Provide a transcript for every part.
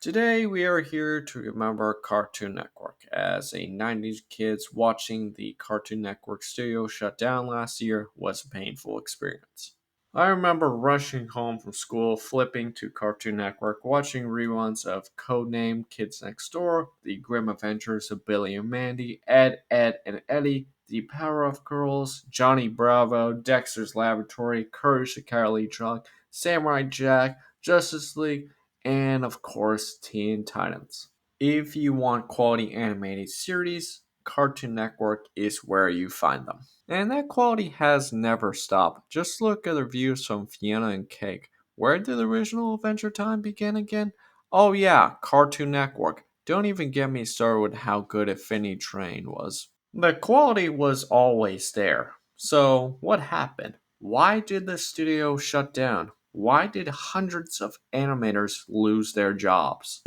Today we are here to remember Cartoon Network. As a 90s kids, watching the Cartoon Network studio shut down last year was a painful experience. I remember rushing home from school, flipping to Cartoon Network, watching reruns of Codename Kids Next Door, The Grim Adventures of Billy and Mandy, Ed and Eddie, The Powerpuff Girls, Johnny Bravo, Dexter's Laboratory, Courage the Cowardly Dog, Samurai Jack, Justice League, and of course Teen Titans. If you want quality animated series, Cartoon Network is where you find them. And that quality has never stopped. Just look at the reviews from Fiona and Cake. Where did the original Adventure Time begin again? Oh yeah, Cartoon Network. Don't even get me started with how good Affinity Train was. The quality was always there. So, what happened? Why did the studio shut down? Why did hundreds of animators lose their jobs?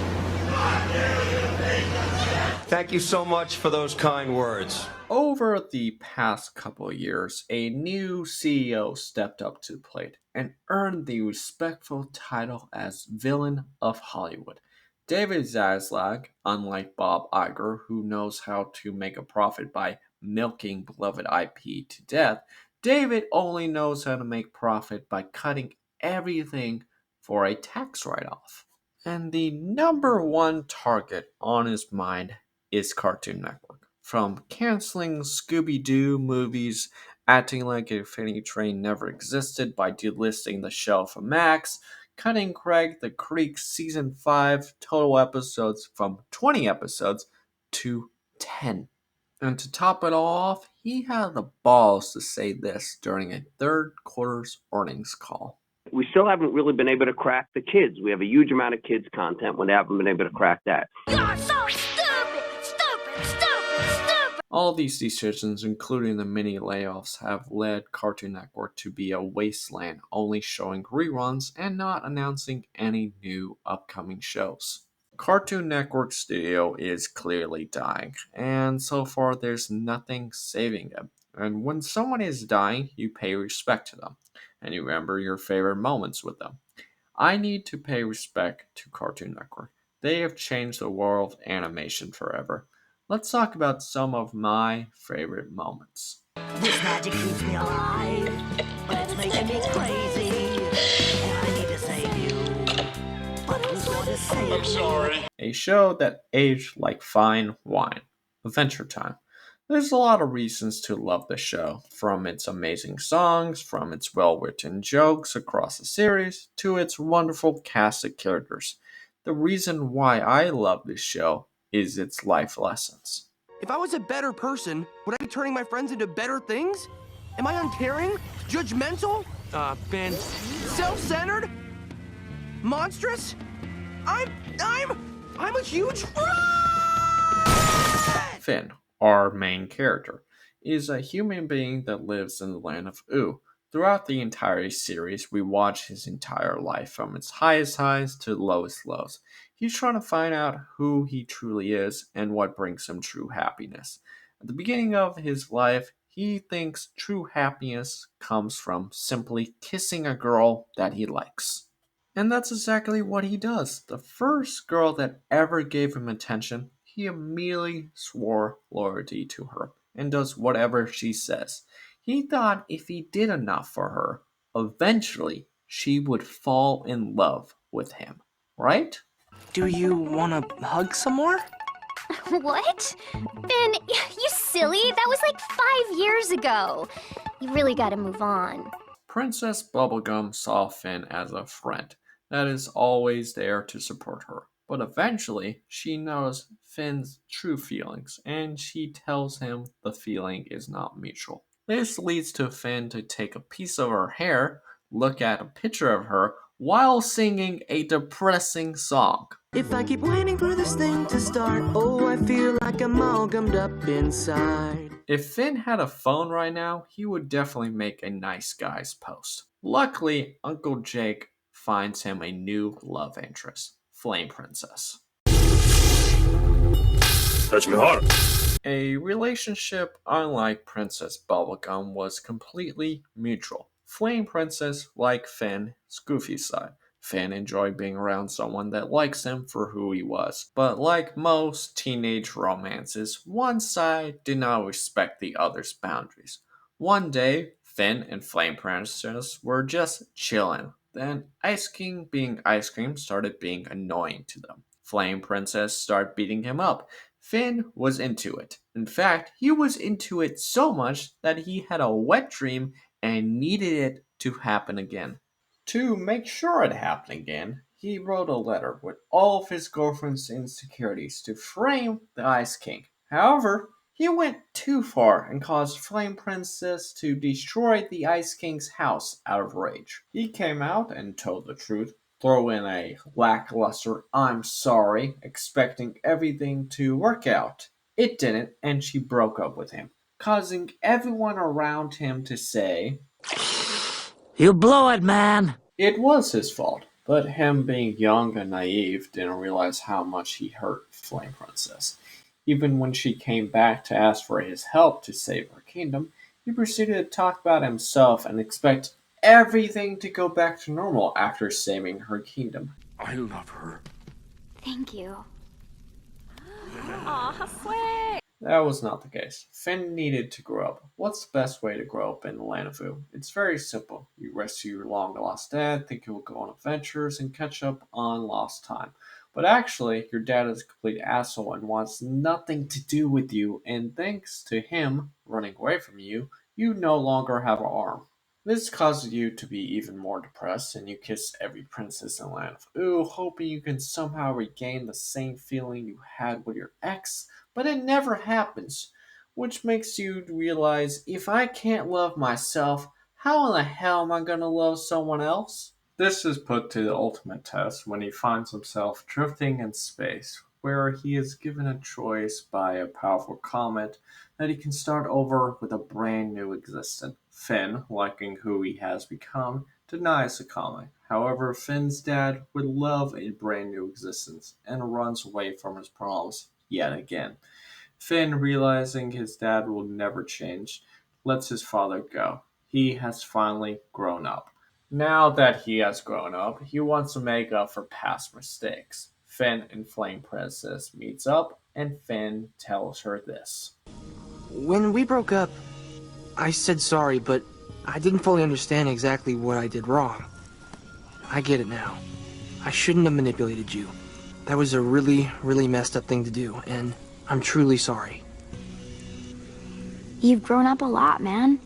Thank you so much for those kind words. Over the past couple of years, a new CEO stepped up to the plate and earned the respectful title as Villain of Hollywood. David Zaslav, unlike Bob Iger, who knows how to make a profit by milking beloved IP to death, David only knows how to make profit by cutting everything for a tax write-off. And the number one target on his mind is Cartoon Network. From canceling Scooby Doo movies, acting like Infinity Train never existed by delisting the show from Max, cutting Craig the Creek Season 5 total episodes from 20 episodes to 10. And to top it all off, he had the balls to say this during a third quarter's earnings call. We still haven't really been able to crack the kids. We have a huge amount of kids content. We haven't been able to crack that. You're so stupid! Stupid! Stupid! Stupid! All these decisions, including the mini layoffs, have led Cartoon Network to be a wasteland, only showing reruns and not announcing any new upcoming shows. Cartoon Network Studio is clearly dying, and so far there's nothing saving them. And when someone is dying, you pay respect to them, and you remember your favorite moments with them. I need to pay respect to Cartoon Network. They have changed the world of animation forever. Let's talk about some of my favorite moments. This magic keeps me alive, but it's making me crazy. And I need to save you. But who's going to save I'm sorry. A show that aged like fine wine. Adventure Time. There's a lot of reasons to love the show, from its amazing songs, from its well-written jokes across the series, to its wonderful cast of characters. The reason why I love this show is its life lessons. If I was a better person, would I be turning my friends into better things? Am I uncaring? Judgmental? Ben. Self-centered? Monstrous? I'm a huge fraud! Finn, our main character, is a human being that lives in the land of Ooh. Throughout the entire series, we watch his entire life, from its highest highs to lowest lows. He's trying to find out who he truly is and what brings him true happiness. At the beginning of his life, he thinks true happiness comes from simply kissing a girl that he likes. And that's exactly what he does. The first girl that ever gave him attention, he immediately swore loyalty to her and does whatever she says. He thought if he did enough for her, eventually she would fall in love with him, right? Do you want to hug some more? What? Ben, you silly. That was like 5 years ago. You really gotta move on. Princess Bubblegum saw Finn as a friend that is always there to support her. But eventually, she knows Finn's true feelings, and she tells him the feeling is not mutual. This leads to Finn to take a piece of her hair, look at a picture of her, while singing a depressing song. If I keep waiting for this thing to start, oh, I feel like I'm all gummed up inside. If Finn had a phone right now, he would definitely make a nice guy's post. Luckily, Uncle Jake finds him a new love interest, Flame Princess. Touch me hard. A relationship unlike Princess Bubblegum was completely mutual. Flame Princess liked Finn's goofy side, Finn enjoyed being around someone that likes him for who he was. But like most teenage romances, one side did not respect the other's boundaries. One day, Finn and Flame Princess were just chilling. Then Ice King being ice cream started being annoying to them. Flame Princess started beating him up. Finn was into it. In fact, he was into it so much that he had a wet dream and needed it to happen again. To make sure it happened again, he wrote a letter with all of his girlfriend's insecurities to Flame the Ice King. However, he went too far and caused Flame Princess to destroy the Ice King's house out of rage. He came out and told the truth, throw in a lackluster "I'm sorry," expecting everything to work out. It didn't, and she broke up with him, causing everyone around him to say, You blew it, man. it was his fault, but him being young and naive didn't realize how much he hurt Flame Princess. Even when she came back to ask for his help to save her kingdom, he proceeded to talk about himself and expect everything to go back to normal after saving her kingdom. I love her. Thank you. Aw, how sweet. That was not the case. Finn needed to grow up. What's the best way to grow up in the land of Ooo? It's very simple. You rescue your long lost dad, think you will go on adventures, and catch up on lost time. But actually, your dad is a complete asshole and wants nothing to do with you, and thanks to him running away from you, you no longer have an arm. This causes you to be even more depressed, and you kiss every princess in the land of Ooo, hoping you can somehow regain the same feeling you had with your ex, but it never happens, which makes you realize if I can't love myself, how in the hell am I going to love someone else? This is put to the ultimate test when he finds himself drifting in space, where he is given a choice by a powerful comet that he can start over with a brand new existence. Finn, liking who he has become, denies the comet. However, Finn's dad would love a brand new existence and runs away from his promise yet again. Finn, realizing his dad will never change, lets his father go. He has finally grown up. Now that he has grown up, he wants to make up for past mistakes. Finn and Flame Princess meets up, and Finn tells her this. When we broke up, I said sorry, but I didn't fully understand exactly what I did wrong. I get it now. I shouldn't have manipulated you. That was a really, really messed up thing to do, and I'm truly sorry. You've grown up a lot, man.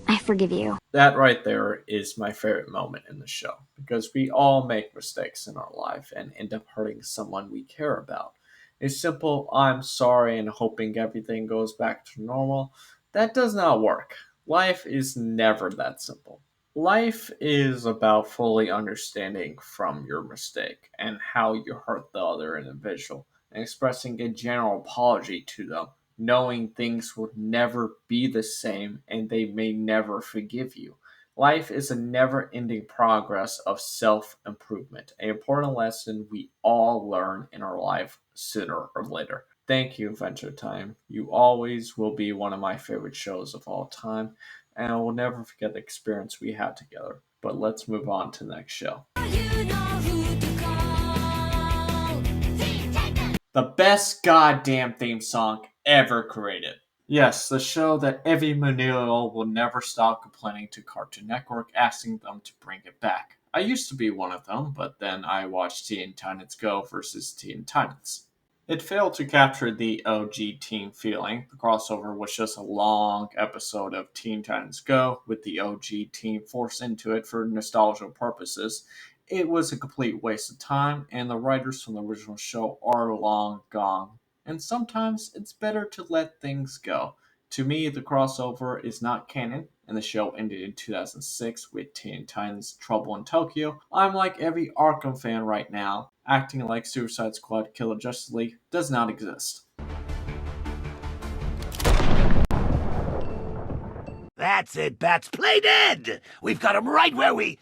I forgive you. That right there is my favorite moment in the show, because we all make mistakes in our life and end up hurting someone we care about. A simple "I'm sorry" and hoping everything goes back to normal, that does not work. Life is never that simple. Life is about fully understanding from your mistake and how you hurt the other individual and expressing a general apology to them, knowing things will never be the same and they may never forgive you. Life is a never ending progress of self improvement, an important lesson we all learn in our life sooner or later. Thank you, Adventure Time. You always will be one of my favorite shows of all time, and I will never forget the experience we had together. But let's move on to the next show. The best goddamn theme song ever created. Yes, the show that every millennial will never stop complaining to Cartoon Network, asking them to bring it back. I used to be one of them, but then I watched Teen Titans Go versus Teen Titans. It failed to capture the OG teen feeling. The crossover was just a long episode of Teen Titans Go with the OG team forced into it for nostalgia purposes. It was a complete waste of time, and the writers from the original show are long gone. And sometimes it's better to let things go. To me, the crossover is not canon, and the show ended in 2006 with Teen Titans Trouble in Tokyo. I'm like every Arkham fan right now, acting like Suicide Squad Killer Justice League does not exist. That's it, Bats. Play dead! We've got him right where we...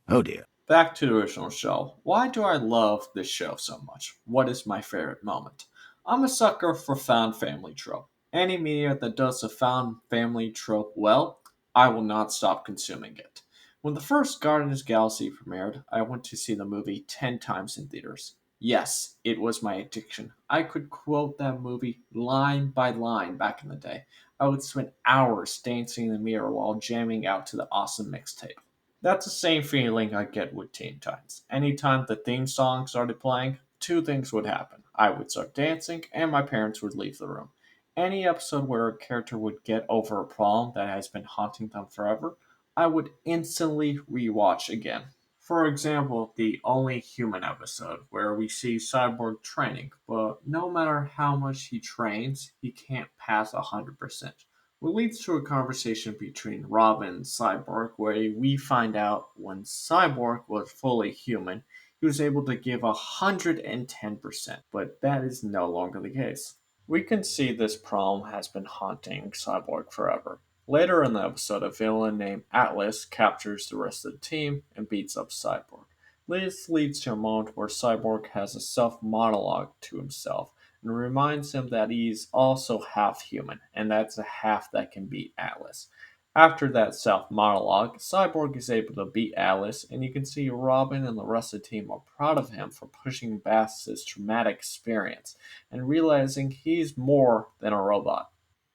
Oh, dear. Back to the original show. Why do I love this show so much? What is my favorite moment? I'm a sucker for found family trope. Any media that does the found family trope well, I will not stop consuming it. When the first Guardians of the Galaxy premiered, I went to see the movie 10 times in theaters. Yes, it was my addiction. I could quote that movie line by line back in the day. I would spend hours dancing in the mirror while jamming out to the awesome mixtape. That's the same feeling I get with Teen Titans. Anytime the theme song started playing, two things would happen. I would start dancing, and my parents would leave the room. Any episode where a character would get over a problem that has been haunting them forever, I would instantly rewatch again. For example, the Only Human episode, where we see Cyborg training, but no matter how much he trains, he can't pass 100%. What leads to a conversation between Robin and Cyborg, where we find out when Cyborg was fully human, he was able to give 110%, but that is no longer the case. We can see this problem has been haunting Cyborg forever. Later in the episode, a villain named Atlas captures the rest of the team and beats up Cyborg. This leads to a moment where Cyborg has a self monologue to himself and reminds him that he is also half human, and that's a half that can beat Atlas. After that self monologue, Cyborg is able to beat Atlas, and you can see Robin and the rest of the team are proud of him for pushing past his traumatic experience and realizing he's more than a robot.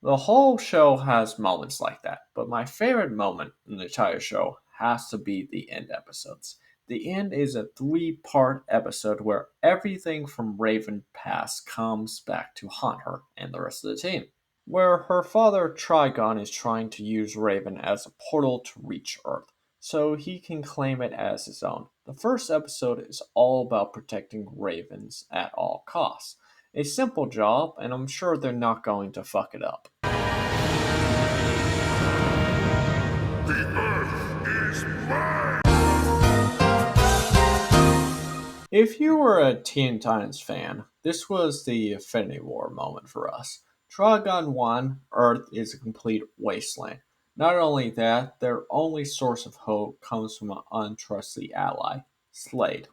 The whole show has moments like that, but my favorite moment in the entire show has to be the end episodes. The end is a 3-part episode where everything from Raven past comes back to haunt her and the rest of the team. Where her father Trigon is trying to use Raven as a portal to reach Earth, so he can claim it as his own. The first episode is all about protecting Ravens at all costs. A simple job, and I'm sure they're not going to fuck it up. If you were a Teen Titans fan, this was the Infinity War moment for us. Trigon 1, Earth is a complete wasteland. Not only that, their only source of hope comes from an untrusty ally, Slade.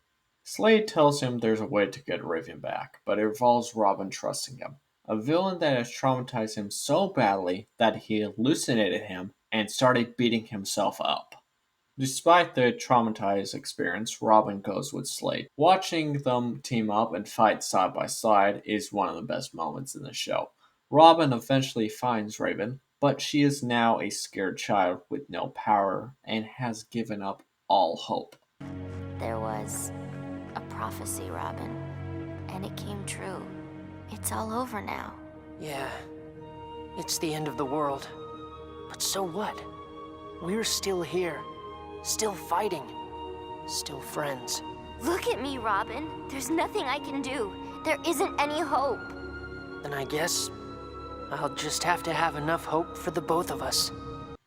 Slade tells him there's a way to get Raven back, but it involves Robin trusting him. A villain that has traumatized him so badly that he hallucinated him and started beating himself up. Despite the traumatized experience, Robin goes with Slade. Watching them team up and fight side by side is one of the best moments in the show. Robin eventually finds Raven, but she is now a scared child with no power and has given up all hope. There was a prophecy, Robin, and it came true. It's all over now. Yeah, it's the end of the world. But so what? We're still here. Still fighting. Still friends. Look at me, Robin. There's nothing I can do. There isn't any hope. Then I guess I'll just have to have enough hope for the both of us.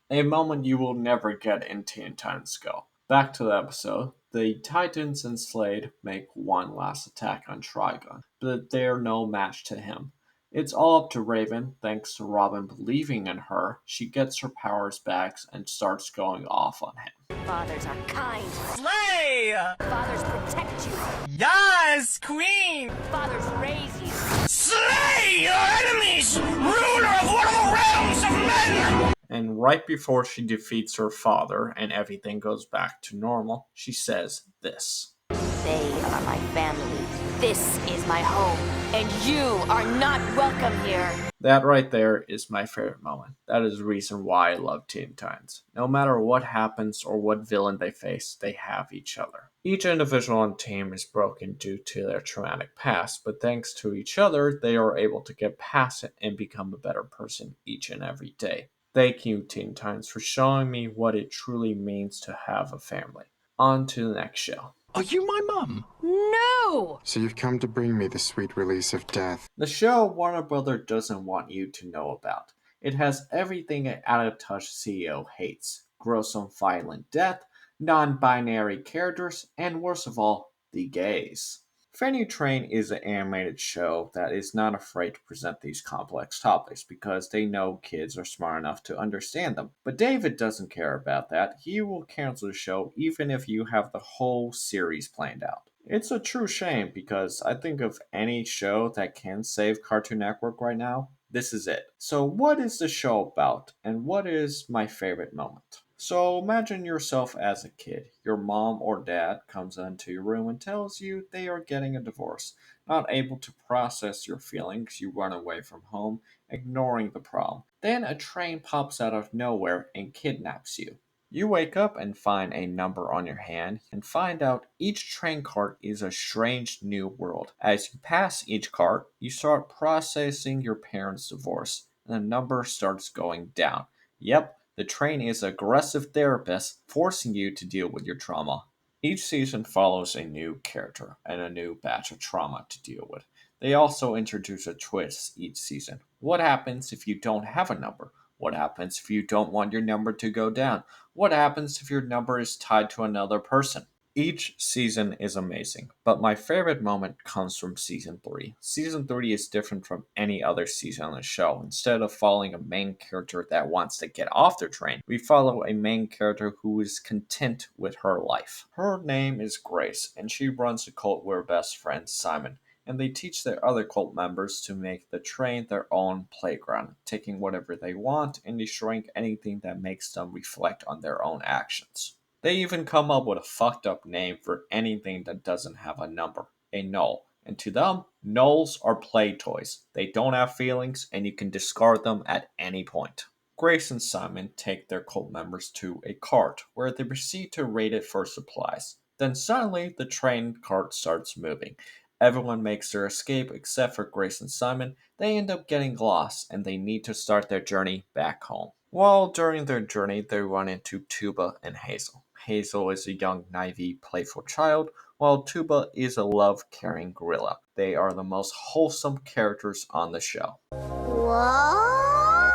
A moment you will never get in Teen Titans Go. Back to the episode. The Titans and Slade make one last attack on Trigon, but they're no match to him. It's all up to Raven. Thanks to Robin believing in her, she gets her powers back and starts going off on him. Fathers are kind. Slay! Fathers protect you. Yes, queen! Fathers raise you. Slay your enemies! Ruler of one of the realms of men! And right before she defeats her father and everything goes back to normal, she says this. They are my family. This is my home. And you are not welcome here. That right there is my favorite moment. That is the reason why I love Teen Titans. No matter what happens or what villain they face, they have each other. Each individual on the team is broken due to their traumatic past, but thanks to each other, they are able to get past it and become a better person each and every day. Thank you, Teen Titans, for showing me what it truly means to have a family. On to the next show. Are you my mum? No! So you've come to bring me the sweet release of death. The show Warner Brother doesn't want you to know about. It has everything an out-of-touch CEO hates. Gruesome violent death, non-binary characters, and worst of all, the gays. Fanny Train is an animated show that is not afraid to present these complex topics because they know kids are smart enough to understand them. But David doesn't care about that. He will cancel the show even if you have the whole series planned out. It's a true shame because I think of any show that can save Cartoon Network right now, this is it. So what is the show about and what is my favorite moment? So imagine yourself as a kid. Your mom or dad comes into your room and tells you they are getting a divorce. Not able to process your feelings, you run away from home, ignoring the problem. Then a train pops out of nowhere and kidnaps you. You wake up and find a number on your hand and find out each train cart is a strange new world. As you pass each cart, you start processing your parents' divorce, and the number starts going down. Yep, the train is an aggressive therapist forcing you to deal with your trauma. Each season follows a new character and a new batch of trauma to deal with. They also introduce a twist each season. What happens if you don't have a number? What happens if you don't want your number to go down? What happens if your number is tied to another person? Each season is amazing, but my favorite moment comes from season 3. Season 3 is different from any other season on the show. Instead of following a main character that wants to get off the train, we follow a main character who is content with her life. Her name is Grace, and she runs a cult with her best friend Simon, and they teach their other cult members to make the train their own playground, taking whatever they want and destroying anything that makes them reflect on their own actions. They even come up with a fucked up name for anything that doesn't have a number, a null. And to them, nulls are play toys. They don't have feelings, and you can discard them at any point. Grace and Simon take their cult members to a cart, where they proceed to raid it for supplies. Then suddenly, the train cart starts moving. Everyone makes their escape except for Grace and Simon. They end up getting lost, and they need to start their journey back home. While during their journey, they run into Tuba and Hazel. Hazel is a young, naive, playful child, while Tuba is a love-caring gorilla. They are the most wholesome characters on the show. Whoa?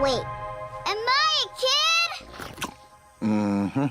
Wait, am I a kid? Mm-hmm.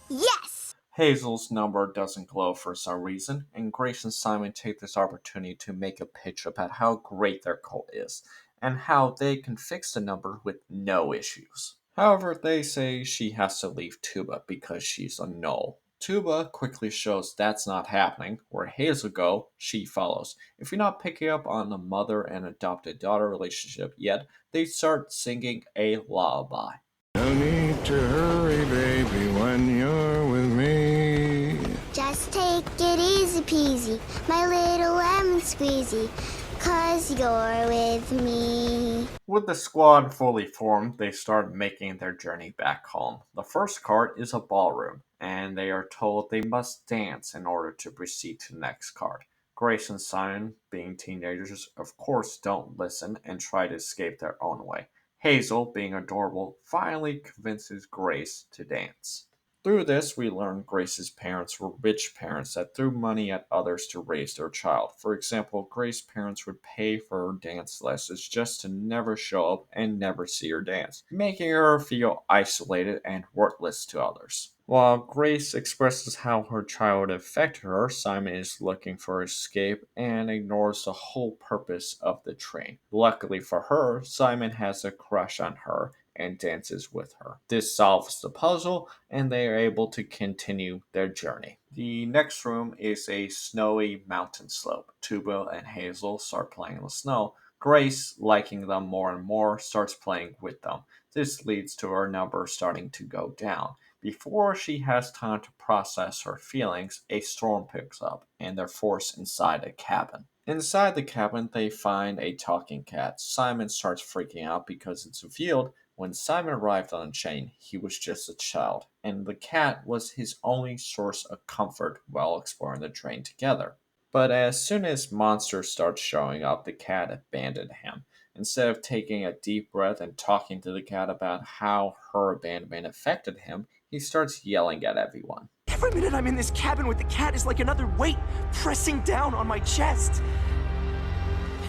Yes! Hazel's number doesn't glow for some reason, and Grace and Simon take this opportunity to make a pitch about how great their cult is, and how they can fix the number with no issues. However, they say she has to leave Tuba because she's a null. Tuba quickly shows that's not happening. Where Hazel goes, she follows. If you're not picking up on the mother and adopted daughter relationship yet, they start singing a lullaby. No need to hurry, baby, when you're with me. Just take it easy peasy, my little lemon squeezy, 'cause you're with me. With the squad fully formed, they start making their journey back home. The first cart is a ballroom, and they are told they must dance in order to proceed to the next cart. Grace and Simon, being teenagers, of course don't listen and try to escape their own way. Hazel, being adorable, finally convinces Grace to dance. Through this, we learn Grace's parents were rich parents that threw money at others to raise their child. For example, Grace's parents would pay for her dance lessons just to never show up and never see her dance, making her feel isolated and worthless to others. While Grace expresses how her childhood affected her, Simon is looking for escape and ignores the whole purpose of the train. Luckily for her, Simon has a crush on her and dances with her. This solves the puzzle, and they are able to continue their journey. The next room is a snowy mountain slope. Tuba and Hazel start playing in the snow. Grace, liking them more and more, starts playing with them. This leads to her number starting to go down. Before she has time to process her feelings, a storm picks up, and they're forced inside a cabin. Inside the cabin, they find a talking cat. Simon starts freaking out because it's revealed when Simon arrived on the chain, he was just a child, and the cat was his only source of comfort while exploring the train together. But as soon as monsters start showing up, the cat abandoned him. Instead of taking a deep breath and talking to the cat about how her abandonment affected him, he starts yelling at everyone. Every minute I'm in this cabin with the cat is like another weight pressing down on my chest.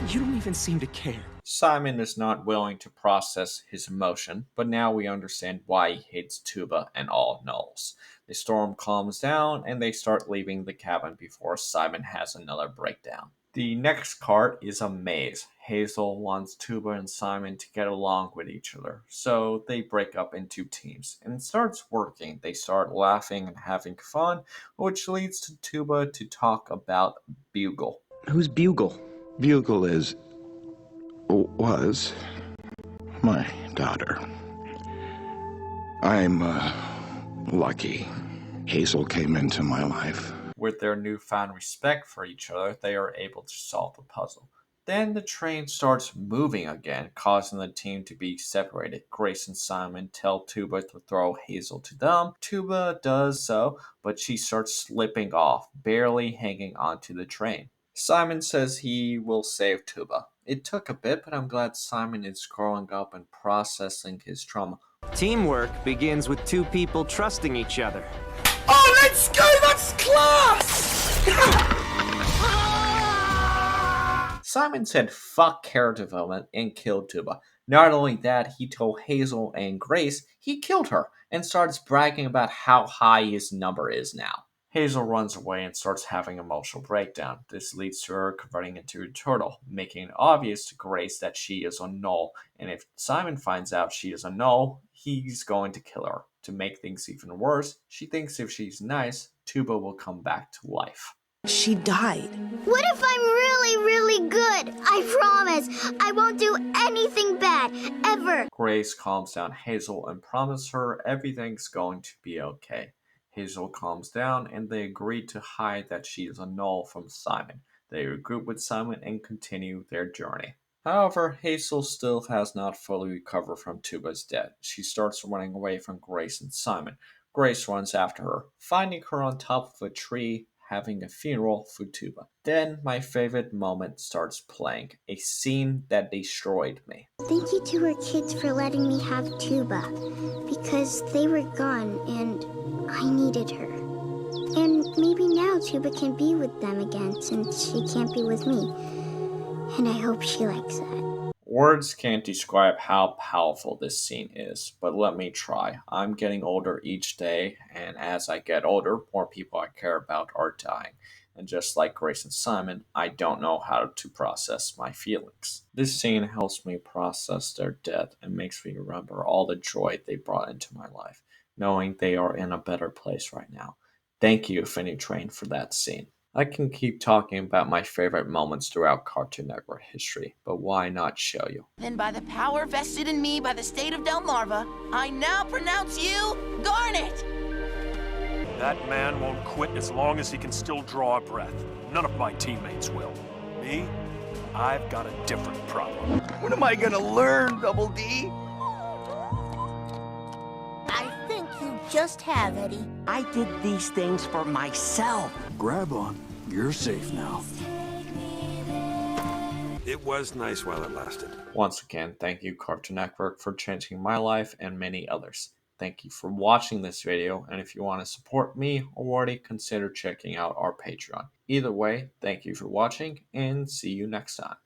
And you don't even seem to care. Simon is not willing to process his emotion, but now we understand why he hates Tuba and all nulls. The storm calms down, and they start leaving the cabin before Simon has another breakdown. The next cart is a maze. Hazel wants Tuba and Simon to get along with each other, so they break up into teams. And it starts working. They start laughing and having fun, which leads to Tuba to talk about Bugle. Who's Bugle? Bugle was my daughter. I'm, lucky. Hazel came into my life. With their newfound respect for each other, they are able to solve the puzzle. Then the train starts moving again, causing the team to be separated. Grace and Simon tell Tuba to throw Hazel to them. Tuba does so, but she starts slipping off, barely hanging onto the train. Simon says he will save Tuba. It took a bit, but I'm glad Simon is growing up and processing his trauma. Teamwork begins with two people trusting each other. Oh, let's go! That's class! Simon said fuck character development and killed Tuba. Not only that, he told Hazel and Grace he killed her and starts bragging about how high his number is now. Hazel runs away and starts having an emotional breakdown. This leads to her converting into a turtle, making it obvious to Grace that she is a null, and if Simon finds out she is a null, he's going to kill her. To make things even worse, she thinks if she's nice, Tuba will come back to life. She died. What if I'm really, really good? I promise I won't do anything bad, ever. Grace calms down Hazel and promises her everything's going to be okay. Hazel calms down and they agree to hide that she is a null from Simon. They regroup with Simon and continue their journey. However, Hazel still has not fully recovered from Tuba's death. She starts running away from Grace and Simon. Grace runs after her, finding her on top of a tree, having a funeral for Tuba. Then my favorite moment starts playing, a scene that destroyed me. Thank you to her kids for letting me have Tuba, because they were gone and I needed her. And maybe now Tuba can be with them again since she can't be with me. And I hope she likes that. Words can't describe how powerful this scene is, but let me try. I'm getting older each day, and as I get older, more people I care about are dying. And just like Grace and Simon, I don't know how to process my feelings. This scene helps me process their death and makes me remember all the joy they brought into my life, knowing they are in a better place right now. Thank you, Finny Train, for that scene. I can keep talking about my favorite moments throughout Cartoon Network history, but why not show you? Then by the power vested in me by the state of Delmarva, I now pronounce you Garnet! That man won't quit as long as he can still draw a breath. None of my teammates will. Me? I've got a different problem. When am I gonna learn, Double D? I think you just have, Eddie. I did these things for myself. Grab on. You're safe now. It was nice while it lasted. Once again, thank you Cartoon Network for changing my life and many others. Thank you for watching this video, and if you want to support me or Wordy, consider checking out our Patreon. Either way, thank you for watching, and see you next time.